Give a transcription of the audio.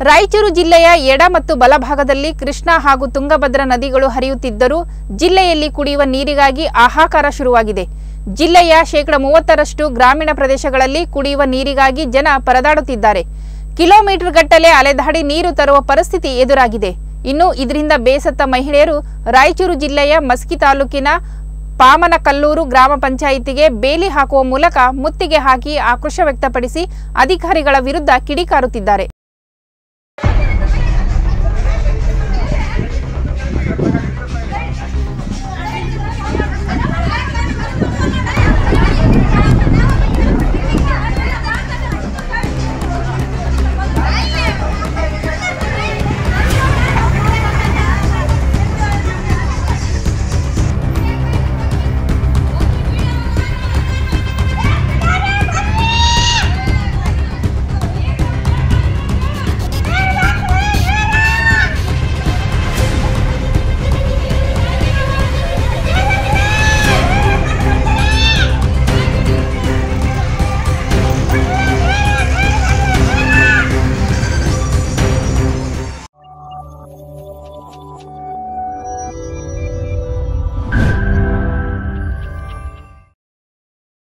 ರಾಯಚೂರು ಜಿಲ್ಲೆಯ ಎಡ ಮತ್ತು ಬಲಭಾಗದಲ್ಲಿ ಕೃಷ್ಣಾ ಹಾಗೂ ತುಂಗಭದ್ರಾ ನದಿಗಳು ಹರಿಯುತ್ತಿದ್ದರೂ ಜಿಲ್ಲೆಯಲ್ಲಿ ಕುಡಿಯುವ ನೀರಿಗಾಗಿ ಹಾಹಾಕಾರ ಶುರುವಾಗಿದೆ. ಜಿಲ್ಲೆಯ 30% ಗ್ರಾಮೀಣ ಪ್ರದೇಶಗಳಲ್ಲಿ ಕುಡಿಯುವ ನೀರಿಗಾಗಿ ಜನ ಪರದಾಡುತ್ತಿದ್ದಾರೆ. ಕಿಲೋಮೀಟರ್ ಗಟ್ಟಲೆ ಅಲೆದಾಡಿ ನೀರು ತರುವ ಪರಿಸ್ಥಿತಿ ಎದುರಾಗಿದೆ. ಇನ್ನು ಇದರಿಂದ ಬೇಸತ್ತ ಮಹಿಳೆಯರು ರಾಯಚೂರು ಜಿಲ್ಲೆಯ ಮಸ್ಕಿ ತಾಲೂಕಿನ ಪಾಮನಕಲ್ಲೂರು ಗ್ರಾಮ ಪಂಚಾಯಿತಿಗೆ ಬೇಲಿ ಹಾಕುವ ಮೂಲಕ ಮುತ್ತಿಗೆ ಹಾಕಿ ಆಕ್ರೋಶ ವ್ಯಕ್ತಪಡಿಸಿ ಅಧಿಕಾರಿಗಳ ವಿರುದ್ಧ ಕಿಡಿಕಾರುತ್ತಿದ್ದಾರೆ.